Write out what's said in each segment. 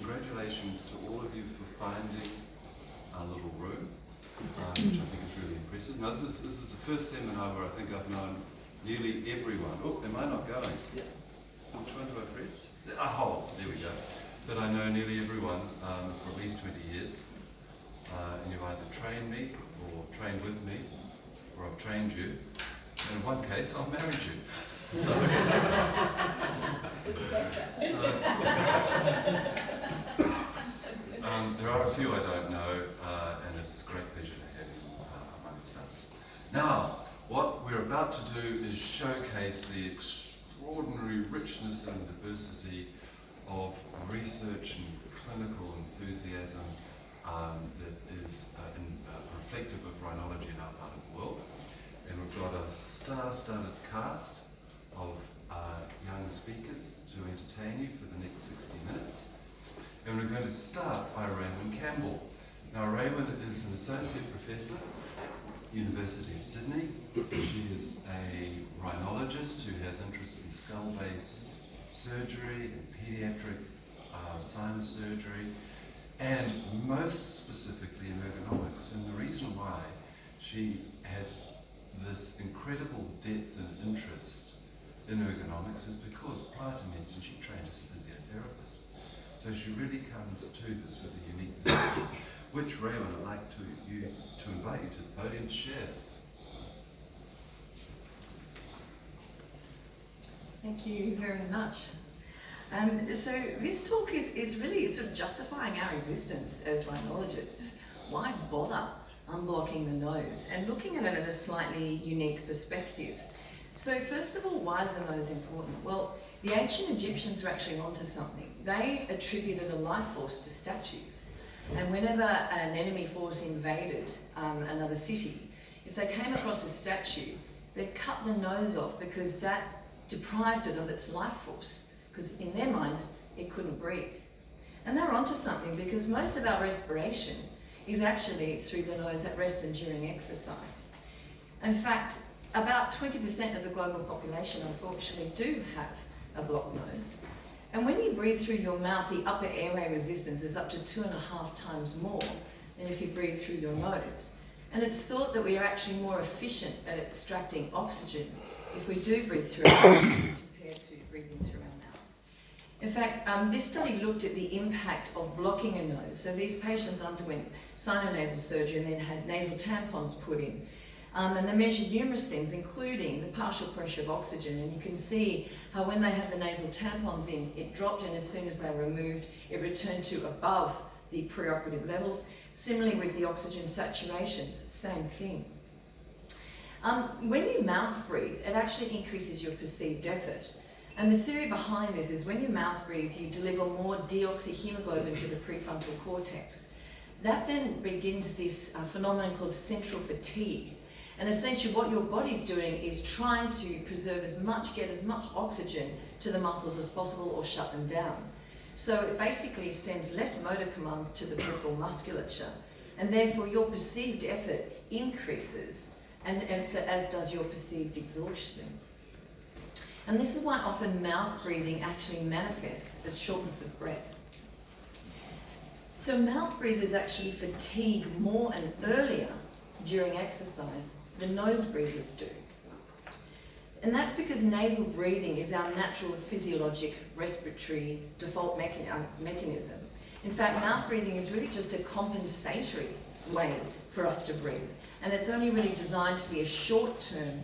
congratulations to all of you for finding our little room, which I think is really impressive. Now, this is the first seminar where I think I've known nearly everyone. Oh, am I not going? Yeah. Which one do I press? Oh, there we go. That I know nearly everyone for at least 20 years. And you've either trained me, or trained with me, or I've trained you. And in one case, I've married you. So, there are a few I don't know, and it's a great pleasure to have you amongst us. Now, what we're about to do is showcase the extraordinary richness and diversity of research and clinical enthusiasm that is reflective of rhinology in our part of the world. And we've got a star-studded cast of young speakers to entertain you for the next 60 minutes. And we're going to start by Raywyn Campbell. Now, Raywyn is an associate professor at the University of Sydney. She is a rhinologist who has interest in skull-base surgery and pediatric sinus surgery, and most specifically in ergonomics. And the reason why she has this incredible depth and interest in ergonomics is because prior to medicine she trained as a physiotherapist. So she really comes to this with a unique perspective, which Raywyn, I'd like to invite you to the podium to share. Thank you very much. So this talk is really sort of justifying our existence as rhinologists. Why bother unblocking the nose and looking at it in a slightly unique perspective? So first of all, why is the nose important? Well, the ancient Egyptians were actually onto something. They attributed a life force to statues. And whenever an enemy force invaded another city, if they came across a statue, they'd cut the nose off because that deprived it of its life force, because in their minds, it couldn't breathe. And they're onto something because most of our respiration is actually through the nose at rest and during exercise. In fact, about 20% of the global population, unfortunately, do have a blocked nose. And when you breathe through your mouth, the upper airway resistance is up to 2.5 times more than if you breathe through your nose. And it's thought that we are actually more efficient at extracting oxygen if we do breathe through our noses compared to breathing through our mouths. In fact, this study looked at the impact of blocking a nose. So these patients underwent sinonasal surgery and then had nasal tampons put in. And they measured numerous things, including the partial pressure of oxygen. And you can see how when they had the nasal tampons in, it dropped, and as soon as they were removed, it returned to above the preoperative levels. Similarly with the oxygen saturations, same thing. When you mouth breathe, it actually increases your perceived effort. And the theory behind this is when you mouth breathe, you deliver more deoxyhemoglobin to the prefrontal cortex. That then begins this phenomenon called central fatigue. And essentially what your body's doing is trying to get as much oxygen to the muscles as possible or shut them down. So it basically sends less motor commands to the peripheral musculature, and therefore your perceived effort increases, and so as does your perceived exhaustion. And this is why often mouth breathing actually manifests as shortness of breath. So mouth breathers actually fatigue more and earlier during exercise than nose breathers do. And that's because nasal breathing is our natural physiologic respiratory default mechanism. In fact, mouth breathing is really just a compensatory way for us to breathe. And it's only really designed to be a short-term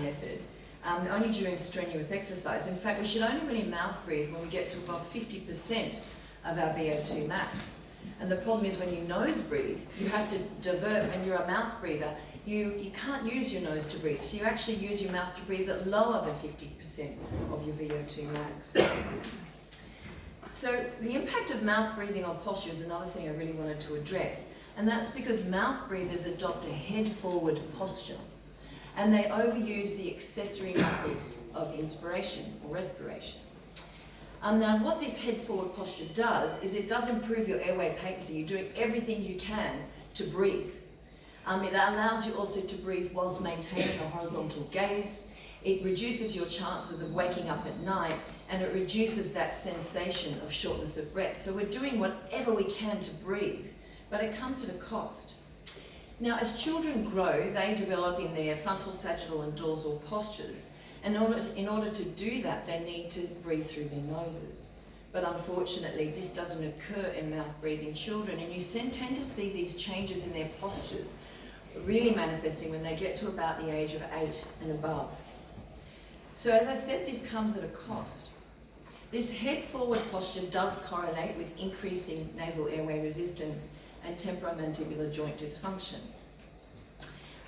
method, only during strenuous exercise. In fact, we should only really mouth breathe when we get to above 50% of our VO2 max. And the problem is when you nose breathe, you have to divert. When you're a mouth breather, you can't use your nose to breathe, so you actually use your mouth to breathe at lower than 50% of your VO2 max. So the impact of mouth breathing on posture is another thing I really wanted to address, and that's because mouth breathers adopt a head-forward posture, and they overuse the accessory muscles of inspiration or respiration. Now what this head-forward posture does is it does improve your airway patency. You're doing everything you can to breathe. It allows you also to breathe whilst maintaining a horizontal gaze. It reduces your chances of waking up at night, and it reduces that sensation of shortness of breath. So we're doing whatever we can to breathe, but it comes at a cost. Now, as children grow, they develop in their frontal, sagittal and dorsal postures, and in order to do that, they need to breathe through their noses. But unfortunately, this doesn't occur in mouth-breathing children, and you tend to see these changes in their postures really manifesting when they get to about the age of 8 and above. So as I said, this comes at a cost. This head-forward posture does correlate with increasing nasal airway resistance and temporomandibular joint dysfunction.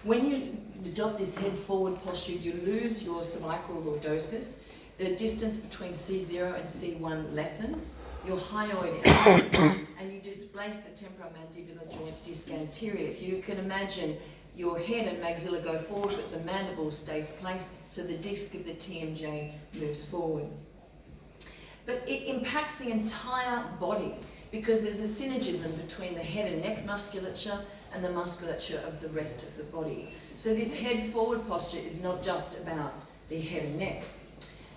When you adopt this head-forward posture, you lose your cervical lordosis. The distance between C0 and C1 lessens, your hyoid elevation, and you displace the temporomandibular joint disc anterior. If you can imagine, your head and maxilla go forward, but the mandible stays placed, so the disc of the TMJ moves forward. But it impacts the entire body because there's a synergism between the head and neck musculature and the musculature of the rest of the body. So this head-forward posture is not just about the head and neck.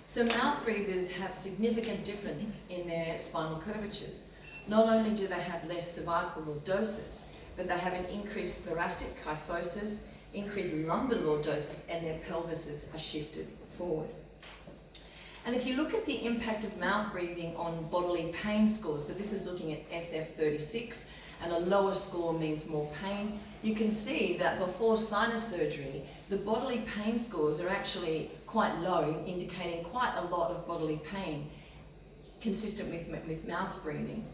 So mouth breathers have significant difference in their spinal curvatures. Not only do they have less cervical lordosis, but they have an increased thoracic kyphosis, increased lumbar lordosis, and their pelvises are shifted forward. And if you look at the impact of mouth breathing on bodily pain scores, so this is looking at SF36, and a lower score means more pain, you can see that before sinus surgery, the bodily pain scores are actually quite low, indicating quite a lot of bodily pain, consistent with mouth breathing.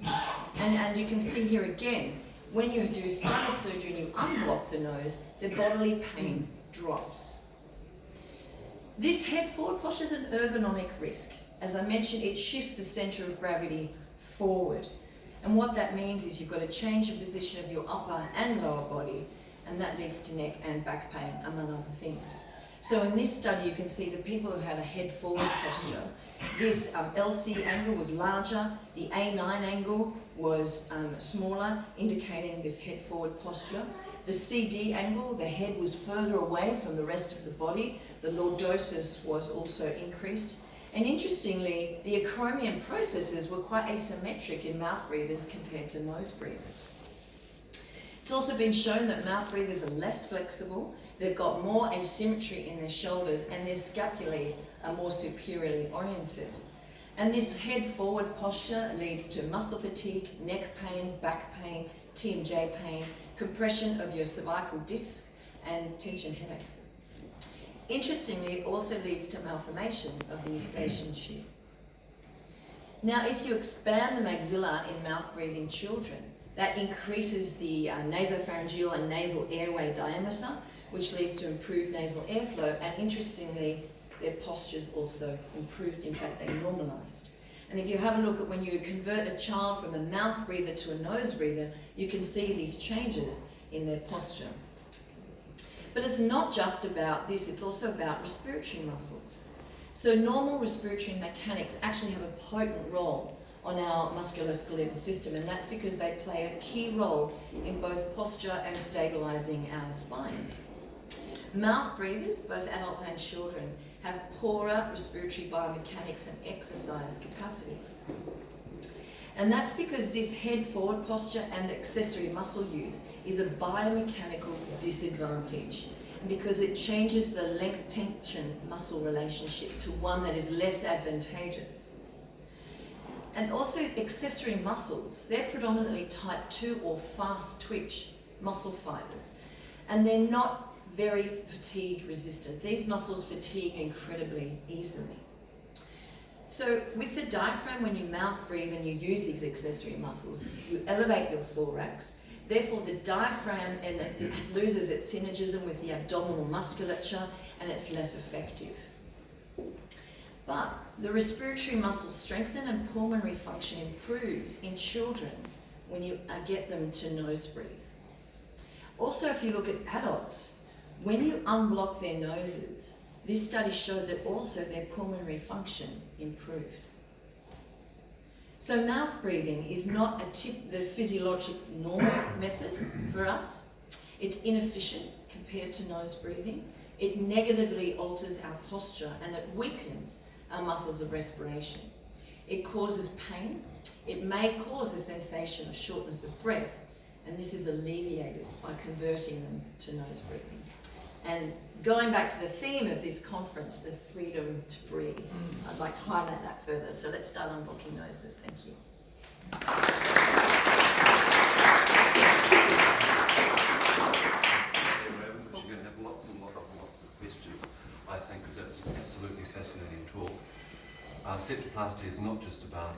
And you can see here again, when you do sinus surgery and you unblock the nose, the bodily pain drops. This head-forward posture is an ergonomic risk. As I mentioned, it shifts the center of gravity forward. And what that means is you've got to change the position of your upper and lower body, and that leads to neck and back pain, among other things. So in this study, you can see the people who had a head-forward posture, this LC angle was larger, the A9 angle was smaller, indicating this head-forward posture. The CD angle, the head was further away from the rest of the body. The lordosis was also increased. And interestingly, the acromion processes were quite asymmetric in mouth breathers compared to nose breathers. It's also been shown that mouth breathers are less flexible, they've got more asymmetry in their shoulders, and their scapulae are more superiorly oriented. And this head-forward posture leads to muscle fatigue, neck pain, back pain, TMJ pain, compression of your cervical disc, and tension headaches. Interestingly, it also leads to malformation of the eustachian tube. Now, if you expand the maxilla in mouth-breathing children, that increases the nasopharyngeal and nasal airway diameter, which leads to improved nasal airflow, and interestingly, their postures also improved. In fact, they normalized. And if you have a look at when you convert a child from a mouth breather to a nose breather, you can see these changes in their posture. But it's not just about this, it's also about respiratory muscles. So normal respiratory mechanics actually have a potent role on our musculoskeletal system, and that's because they play a key role in both posture and stabilizing our spines. Mouth breathers, both adults and children, have poorer respiratory biomechanics and exercise capacity. And that's because this head-forward posture and accessory muscle use is a biomechanical disadvantage, because it changes the length-tension muscle relationship to one that is less advantageous. And also accessory muscles, they're predominantly type 2 or fast twitch muscle fibers, and they're not very fatigue resistant. These muscles fatigue incredibly easily. So with the diaphragm, when you mouth breathe and you use these accessory muscles, you elevate your thorax. Therefore, the diaphragm loses its synergism with the abdominal musculature, and it's less effective. But the respiratory muscles strengthen and pulmonary function improves in children when you get them to nose breathe. Also, if you look at adults, when you unblock their noses, this study showed that also their pulmonary function improved. So mouth breathing is not the physiologic normal method for us. It's inefficient compared to nose breathing. It negatively alters our posture and it weakens our muscles of respiration. It causes pain. It may cause a sensation of shortness of breath, and this is alleviated by converting them to nose breathing. And going back to the theme of this conference, the freedom to breathe, I'd like to highlight that further. So let's start unblocking noses. Thank you. Because you're going to have lots and lots and lots of questions, I think, because that's an absolutely fascinating talk. Septoplasty is not just about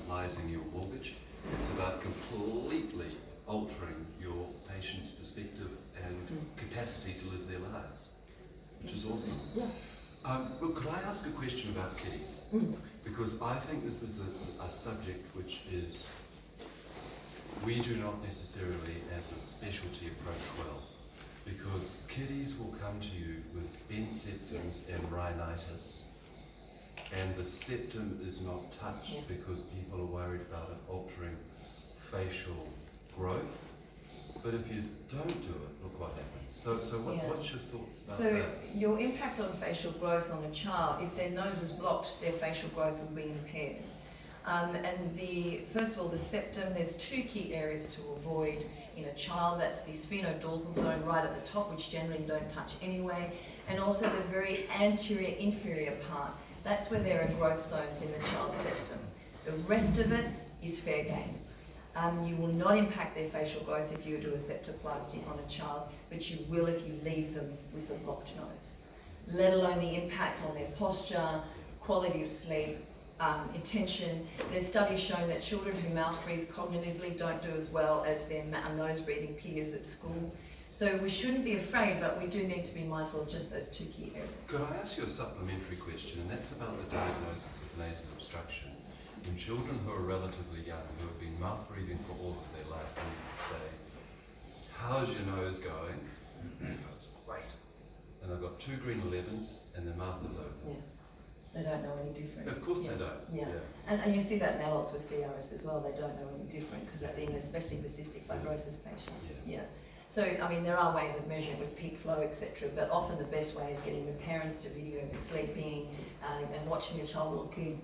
lising your mortgage, it's about completely altering your patient's perspective and capacity to live their lives, which is awesome. Yeah. Look, could I ask a question about kiddies? Because I think this is a subject which is, we do not necessarily as a specialty approach well, because kiddies will come to you with bent septums and rhinitis, and the septum is not touched because people are worried about it altering facial growth. But if you don't do it, look what happens. So what's your thoughts about that? So your impact on facial growth on a child, if their nose is blocked, their facial growth will be impaired. First of all, the septum, there's two key areas to avoid in a child. That's the sphenodorsal zone right at the top, which generally don't touch anyway, and also the very anterior inferior part. That's where there are growth zones in the child's septum. The rest of it is fair game. You will not impact their facial growth if you do a septoplasty on a child, but you will if you leave them with a blocked nose. Let alone the impact on their posture, quality of sleep, attention. There's studies showing that children who mouth breathe cognitively don't do as well as their nose breathing peers at school. So we shouldn't be afraid, but we do need to be mindful of just those two key areas. Could I ask you a supplementary question, and that's about the diagnosis of nasal obstruction. In children who are relatively young, who have been mouth breathing for all of their life, and you say, how's your nose going? It goes, great. And they've got 2 green 11s and their mouth is open. Yeah. They don't know any different. Of course they don't. Yeah. And you see that in adults with CRS as well. They don't know any different because especially the cystic fibrosis patients. Yeah. So, I mean, there are ways of measuring with peak flow, etc. But often the best way is getting the parents to video the sleeping and watching your child look good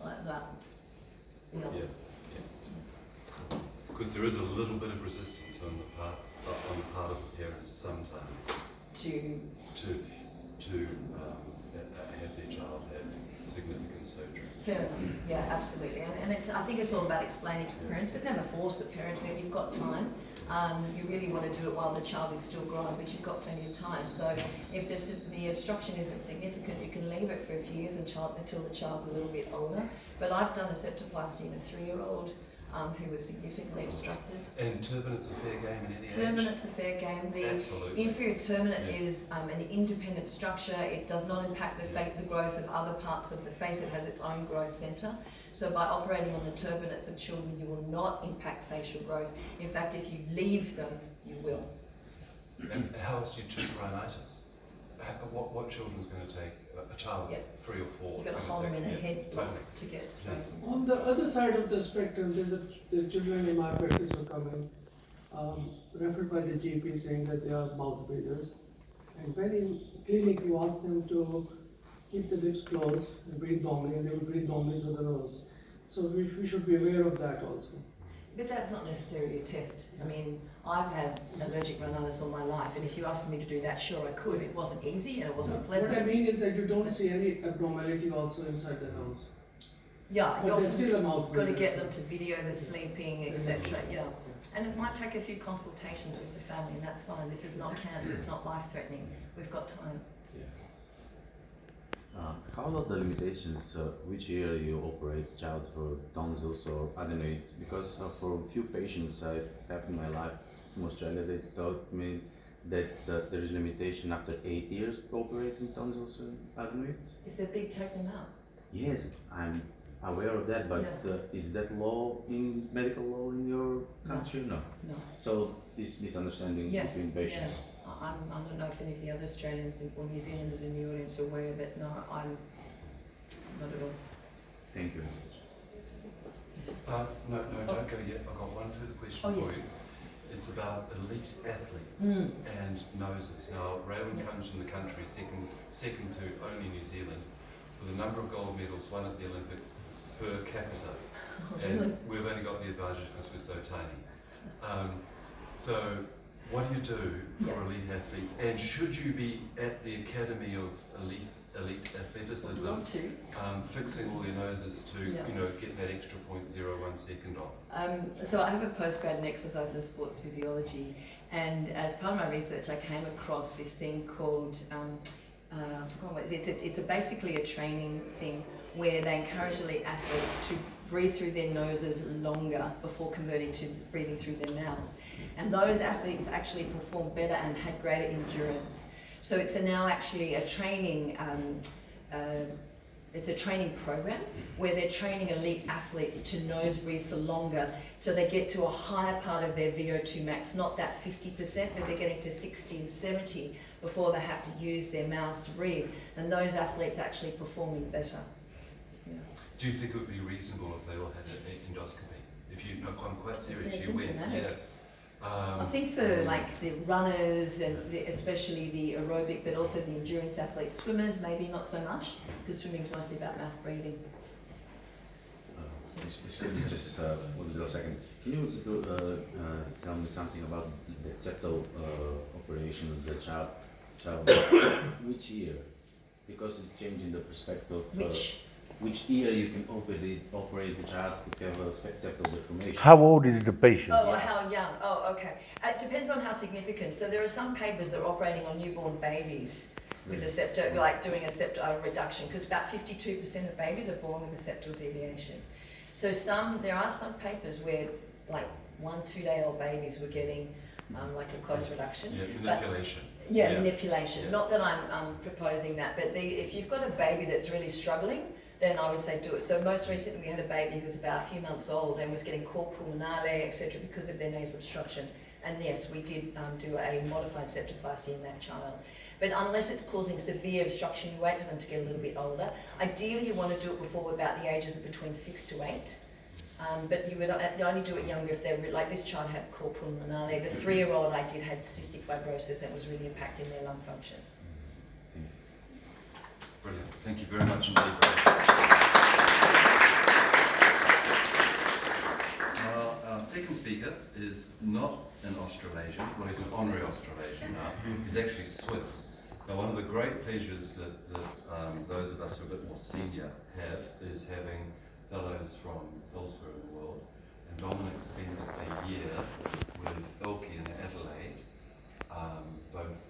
like that. Because there is a little bit of resistance on the part of the parents sometimes to have their child have significant surgery. Fair enough. Yeah, absolutely. And I think it's all about explaining to the parents, but never force the parents when you've got time. You really want to do it while the child is still growing, but you've got plenty of time. So if the obstruction isn't significant, you can leave it for a few years until the child's a little bit older. But I've done a septoplasty in a 3-year-old who was significantly obstructed. And turbinate's a fair game in any age? Turbinate's a fair game. The inferior turbinate is an independent structure. It does not impact the growth of other parts of the face. It has its own growth centre. So by operating on the turbinates of children, you will not impact facial growth. In fact, if you leave them, you will. And how else do you treat rhinitis? What children's going to take a child 3 or 4? You've got to hold them in a head block to get space. On the other side of the spectrum, there's the children in my practice who come in, referred by the GP saying that they are mouth breathers. And when in clinic you ask them to keep the lips closed and breathe normally, and they will breathe normally through the nose. So we should be aware of that also. But that's not necessarily a test. I mean, I've had allergic rhinitis all my life, and if you asked me to do that, sure I could. It wasn't easy and it wasn't pleasant. What I mean is that you don't see any abnormality also inside the nose. Yeah, but there's still a mouth got to get them to video the sleeping, etc. Yeah. And it might take a few consultations with the family, and that's fine. This is not cancer, it's not life-threatening. We've got time. How about the limitations? Which area you operate child for tonsils or adenoids? Because for a few patients I've had in my life in Australia, they told me that there is limitation after 8 years operating tonsils and adenoids. If they're big, take them out. Yes, I'm aware of that, but is that law in medical law in your country? No. So this misunderstanding between patients. Yeah. I don't know if any of the other Australians or New Zealanders in the audience are aware of it. No, I'm not at all. Thank you. No, don't go yet. I've got one further question for you. It's about elite athletes and noses. Now, Raywin comes from the country second to only New Zealand for the number of gold medals won at the Olympics per capita. Really? And we've only got the advantage because we're so tiny. So what do you do for Yeah. elite athletes? And should you be at the Academy of Elite Would Athleticism, love to. fixing all their noses to, Yeah. get that extra 0.01 second off? So I have a postgrad in exercise and sports physiology, and as part of my research, I came across this thing called I forgot what it is. It's basically a training thing where they encourage elite athletes to breathe through their noses longer before converting to breathing through their mouths, and those athletes actually performed better and had greater endurance. So it's now actually a training. It's a training program where they're training elite athletes to nose breathe for longer, so they get to a higher part of their VO2 max, not that 50%, but they're getting to 60 and 70 before they have to use their mouths to breathe. And those athletes actually performing better. Yeah. Do you think it would be reasonable if they all had an endoscopy? If you know, I'm quite serious, They're you went, symptomatic. yeah. I think for like the runners and especially the aerobic, but also the endurance athletes, swimmers maybe not so much, because swimming is mostly about mouth breathing. Just 1 second. Can you tell me something about the septal operation of the child? Which year? Because it's changing the perspective. Which year you can operate the child who have a septal deformation? How old is the patient? Oh, how young? Oh, okay. It depends on how significant. So there are some papers that are operating on newborn babies with a septal, like doing a septal reduction, because about 52% of babies are born with a septal deviation. So there are some papers where like 1-2 day old babies were getting like a close reduction. Yeah, manipulation. Yeah, manipulation. Yeah. Not that I'm proposing that, but if you've got a baby that's really struggling, then I would say do it. So most recently we had a baby who was about a few months old and was getting cor pulmonale, etc., because of their nasal obstruction. And yes, we did do a modified septoplasty in that child. But unless it's causing severe obstruction, you wait for them to get a little bit older. Ideally, you want to do it before about the ages of between 6 to 8. But you would only do it younger if they're, like this child had cor pulmonale. The 3-year-old I did had cystic fibrosis and it was really impacting their lung function. Brilliant. Thank you very much indeed, Brad. Our second speaker is not an Australasian, well, he's an honorary Australasian now. He's actually Swiss. Now, one of the great pleasures that those of us who are a bit more senior have is having fellows from elsewhere in the world. And Dominic spent a year with Elke in Adelaide, both